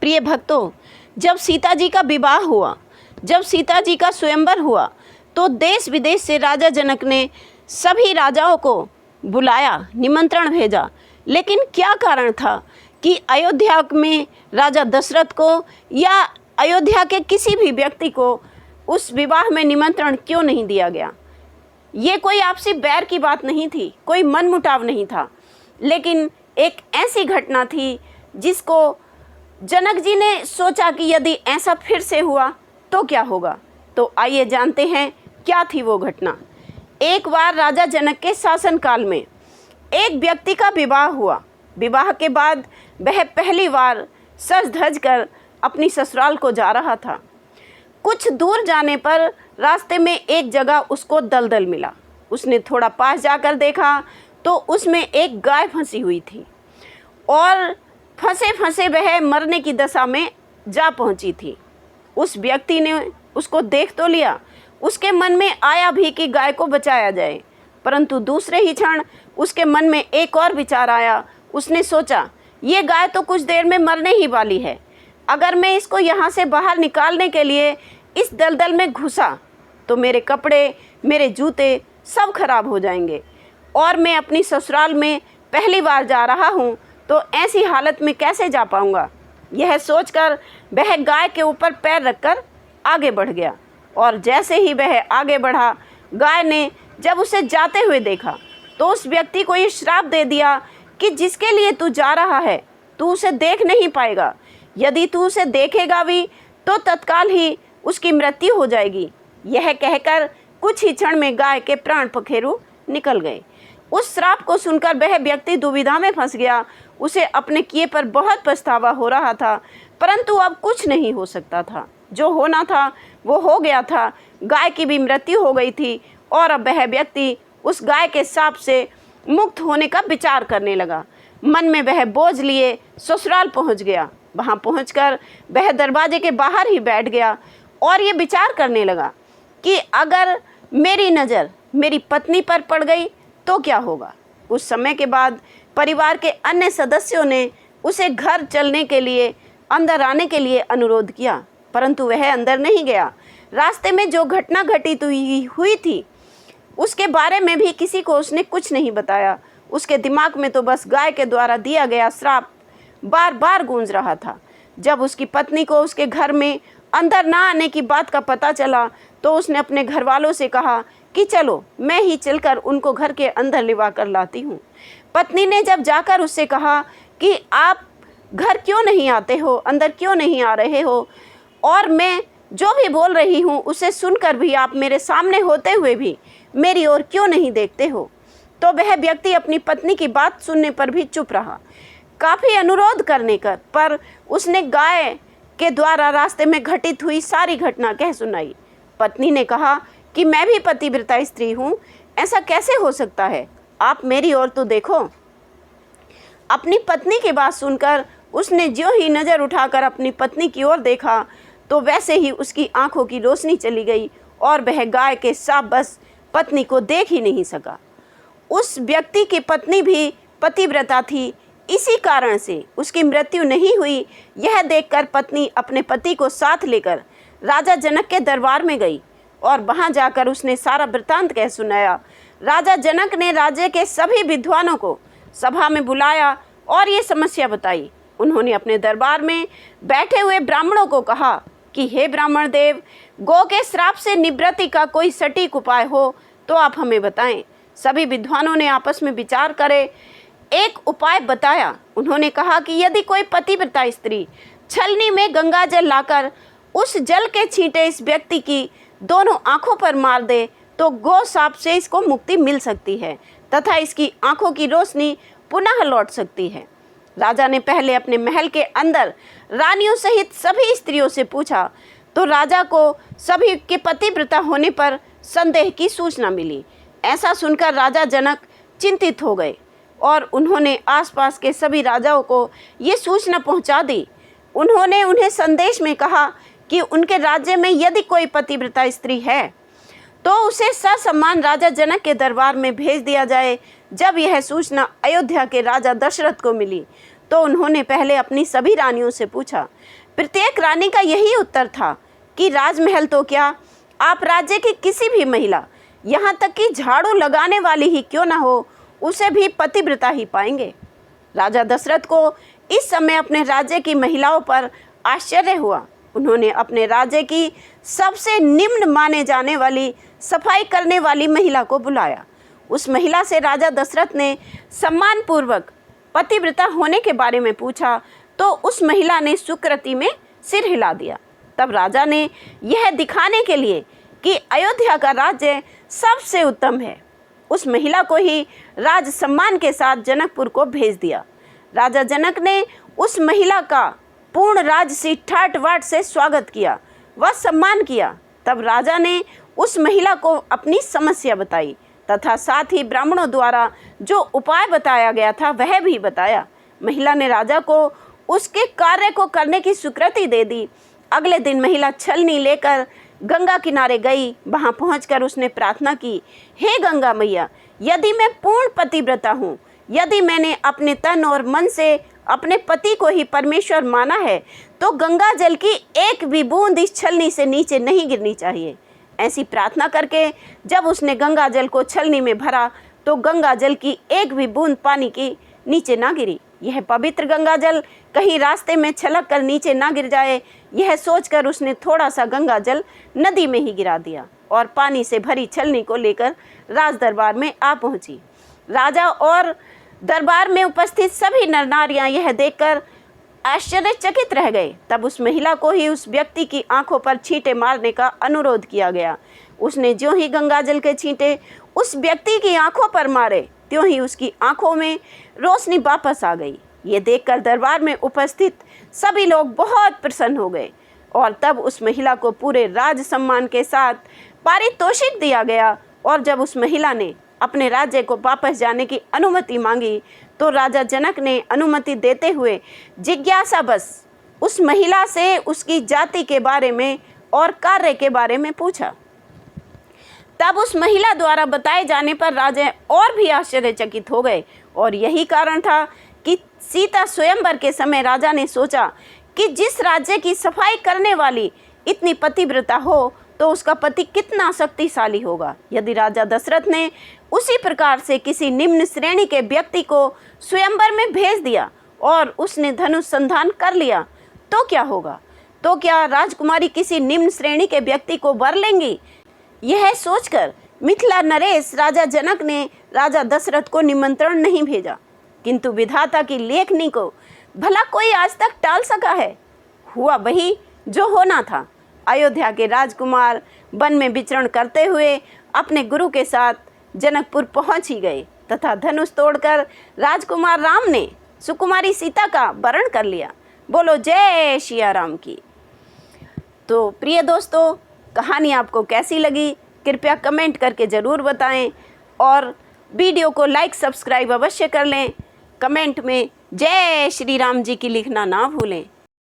प्रिय भक्तों, जब सीता जी का विवाह हुआ, जब सीता जी का स्वयंवर हुआ, तो देश विदेश से राजा जनक ने सभी राजाओं को बुलाया, निमंत्रण भेजा। लेकिन क्या कारण था कि अयोध्या में राजा दशरथ को या अयोध्या के किसी भी व्यक्ति को उस विवाह में निमंत्रण क्यों नहीं दिया गया? ये कोई आपसी बैर की बात नहीं थी, कोई मनमुटाव नहीं था, लेकिन एक ऐसी घटना थी जिसको जनक जी ने सोचा कि यदि ऐसा फिर से हुआ तो क्या होगा। तो आइए जानते हैं क्या थी वो घटना। एक बार राजा जनक के शासनकाल में एक व्यक्ति का विवाह हुआ। विवाह के बाद वह पहली बार सज धज कर अपनी ससुराल को जा रहा था। कुछ दूर जाने पर रास्ते में एक जगह उसको दलदल मिला। उसने थोड़ा पास जाकर देखा तो उसमें एक गाय फंसी हुई थी और फंसे फंसे वह मरने की दशा में जा पहुंची थी। उस व्यक्ति ने उसको देख तो लिया, उसके मन में आया भी कि गाय को बचाया जाए, परंतु दूसरे ही क्षण उसके मन में एक और विचार आया। उसने सोचा, ये गाय तो कुछ देर में मरने ही वाली है, अगर मैं इसको यहाँ से बाहर निकालने के लिए इस दलदल में घुसा तो मेरे कपड़े, मेरे जूते सब खराब हो जाएंगे और मैं अपनी ससुराल में पहली बार जा रहा हूँ तो ऐसी हालत में कैसे जा पाऊँगा। यह सोचकर वह गाय के ऊपर पैर रखकर आगे बढ़ गया और जैसे ही वह आगे बढ़ा, गाय ने जब उसे जाते हुए देखा तो उस व्यक्ति को ये श्राप दे दिया कि जिसके लिए तू जा रहा है तू उसे देख नहीं पाएगा, यदि तू उसे देखेगा भी तो तत्काल ही उसकी मृत्यु हो जाएगी। यह कहकर कुछ ही क्षण में गाय के प्राण पखेरु निकल गए। उस श्राप को सुनकर वह व्यक्ति दुविधा में फंस गया। उसे अपने किए पर बहुत पछतावा हो रहा था, परंतु अब कुछ नहीं हो सकता था। जो होना था वो हो गया था। गाय की भी मृत्यु हो गई थी और अब वह व्यक्ति उस गाय के शाप से मुक्त होने का विचार करने लगा। मन में वह बोझ लिए ससुराल पहुंच गया। वहां पहुंचकर वह दरवाजे के बाहर ही बैठ गया और ये विचार करने लगा कि अगर मेरी नज़र मेरी पत्नी पर पड़ गई तो क्या होगा। कुछ समय के बाद परिवार के अन्य सदस्यों ने उसे घर चलने के लिए, अंदर आने के लिए अनुरोध किया, परंतु वह अंदर नहीं गया। रास्ते में जो घटना घटित हुई थी उसके बारे में भी किसी को उसने कुछ नहीं बताया। उसके दिमाग में तो बस गाय के द्वारा दिया गया श्राप बार बार गूंज रहा था। जब उसकी पत्नी को उसके घर में अंदर ना आने की बात का पता चला तो उसने अपने घर वालों से कहा कि चलो मैं ही चलकर उनको घर के अंदर लिवा कर लाती हूँ। पत्नी ने जब जाकर उससे कहा कि आप घर क्यों नहीं आते हो, अंदर क्यों नहीं आ रहे हो, और मैं जो भी बोल रही हूँ उसे सुनकर भी आप मेरे सामने होते हुए भी मेरी ओर क्यों नहीं देखते हो, तो वह व्यक्ति अपनी पत्नी की बात सुनने पर भी चुप रहा। काफ़ी अनुरोध करने पर उसने गाय के द्वारा रास्ते में घटित हुई सारी घटना कह सुनाई। पत्नी ने कहा कि मैं भी पतिव्रता स्त्री हूँ, ऐसा कैसे हो सकता है, आप मेरी ओर तो देखो। अपनी पत्नी की बात सुनकर उसने ज्यों ही नज़र उठाकर अपनी पत्नी की ओर देखा तो वैसे ही उसकी आंखों की रोशनी चली गई और वह गाय के साथ बस पत्नी को देख ही नहीं सका। उस व्यक्ति की पत्नी भी पतिव्रता थी, इसी कारण से उसकी मृत्यु नहीं हुई। यह देखकर पत्नी अपने पति को साथ लेकर राजा जनक के दरबार में गई और वहां जाकर उसने सारा वृत्तांत कह सुनाया। राजा जनक ने राज्य के सभी विद्वानों को सभा में बुलाया और ये समस्या बताई। उन्होंने अपने दरबार में बैठे हुए ब्राह्मणों को कहा कि हे ब्राह्मण देव, गौ के श्राप से निवृत्ति का कोई सटीक उपाय हो तो आप हमें बताएं। सभी विद्वानों ने आपस में विचार करे एक उपाय बताया। उन्होंने कहा कि यदि कोई पतिव्रता स्त्री छलनी में गंगा जल लाकर उस जल के छींटे इस व्यक्ति की दोनों आंखों पर मार दे तो गौ शाप से इसको मुक्ति मिल सकती है तथा इसकी आंखों की रोशनी पुनः लौट सकती है। राजा ने पहले अपने महल के अंदर रानियों सहित सभी स्त्रियों से पूछा तो राजा को सभी के पतिव्रता होने पर संदेह की सूचना मिली। ऐसा सुनकर राजा जनक चिंतित हो गए और उन्होंने आसपास के सभी राजाओं को ये सूचना पहुंचा दी। उन्होंने उन्हें संदेश में कहा कि उनके राज्य में यदि कोई पतिव्रता स्त्री है तो उसे ससम्मान राजा जनक के दरबार में भेज दिया जाए। जब यह सूचना अयोध्या के राजा दशरथ को मिली तो उन्होंने पहले अपनी सभी रानियों से पूछा। प्रत्येक रानी का यही उत्तर था कि राजमहल तो क्या, आप राज्य की किसी भी महिला, यहाँ तक कि झाड़ू लगाने वाली ही क्यों ना हो, उसे भी पतिव्रता ही पाएंगे। राजा दशरथ को इस समय अपने राज्य की महिलाओं पर आश्चर्य हुआ। उन्होंने अपने राज्य की सबसे निम्न माने जाने वाली सफाई करने वाली महिला को बुलाया। उस महिला से राजा दशरथ ने सम्मानपूर्वक पतिव्रता होने के बारे में पूछा तो उस महिला ने सुकृति में सिर हिला दिया। तब राजा ने यह दिखाने के लिए कि अयोध्या का राज्य सबसे उत्तम है, उस महिला को ही राज सम्मान के साथ जनकपुर को भेज दिया। राजा जनक ने उस महिला का पूर्ण राजसी ठाट बाट से स्वागत किया व सम्मान किया। तब राजा ने उस महिला को अपनी समस्या बताई तथा साथ ही ब्राह्मणों द्वारा जो उपाय बताया गया था वह भी बताया। महिला ने राजा को उसके कार्य को करने की स्वीकृति दे दी। अगले दिन महिला छलनी लेकर गंगा किनारे गई। वहां पहुंचकर उसने प्रार्थना की, हे गंगा मैया, यदि मैं पूर्ण पतिव्रता हूँ, यदि मैंने अपने तन और मन से अपने पति को ही परमेश्वर माना है, तो गंगा जल की एक भी बूंद इस छलनी से नीचे नहीं गिरनी चाहिए। ऐसी प्रार्थना करके जब उसने गंगा जल को छलनी में भरा तो गंगा जल की एक भी बूंद पानी की नीचे ना गिरी। यह पवित्र गंगा जल कहीं रास्ते में छलक कर नीचे ना गिर जाए, यह सोचकर उसने थोड़ा सा गंगा जल नदी में ही गिरा दिया और पानी से भरी छलनी को लेकर राज दरबार में आ पहुंची। राजा और दरबार में उपस्थित सभी नर नारियां यह देखकर आश्चर्यचकित रह गए। तब उस महिला को ही उस व्यक्ति की आंखों पर छींटे मारने का अनुरोध किया गया। उसने ज्यों ही गंगाजल के छींटे उस व्यक्ति की आंखों पर मारे, त्यों ही उसकी आंखों में रोशनी वापस आ गई। ये देखकर दरबार में उपस्थित सभी लोग बहुत प्रसन्न हो गए और तब उस महिला को पूरे राज सम्मान के साथ पारितोषिक दिया गया। और जब उस महिला ने अपने राज्य को वापस जाने की अनुमति मांगी तो राजा जनक ने अनुमति देते हुए जिज्ञासावश उस महिला से उसकी जाति के बारे में और कार्य के बारे में पूछा। तब उस महिला द्वारा बताए जाने पर राजा और भी आश्चर्यचकित हो गए और यही कारण था कि सीता स्वयंवर के समय राजा ने सोचा कि जिस राज्य की सफाई करने वाली इतनी पतिव्रता हो तो उसका पति कितना शक्तिशाली होगा। यदि राजा दशरथ ने उसी प्रकार से किसी निम्न श्रेणी के व्यक्ति को स्वयंवर में भेज दिया और उसने धनुष संधान कर लिया तो क्या होगा? तो क्या राजकुमारी किसी निम्न श्रेणी के व्यक्ति को वर लेंगी? यह सोचकर मिथिला नरेश राजा जनक ने राजा दशरथ को निमंत्रण नहीं भेजा, किंतु विधाता की लेखनी को भला कोई आज तक टाल सका है? हुआ वही जो होना था। अयोध्या के राजकुमार वन में विचरण करते हुए अपने गुरु के साथ जनकपुर पहुंच ही गए तथा धनुष तोड़कर राजकुमार राम ने सुकुमारी सीता का वरण कर लिया। बोलो जय सिया राम की। तो प्रिय दोस्तों, कहानी आपको कैसी लगी कृपया कमेंट करके ज़रूर बताएं और वीडियो को लाइक सब्सक्राइब अवश्य कर लें। कमेंट में जय श्री राम जी की लिखना ना भूलें।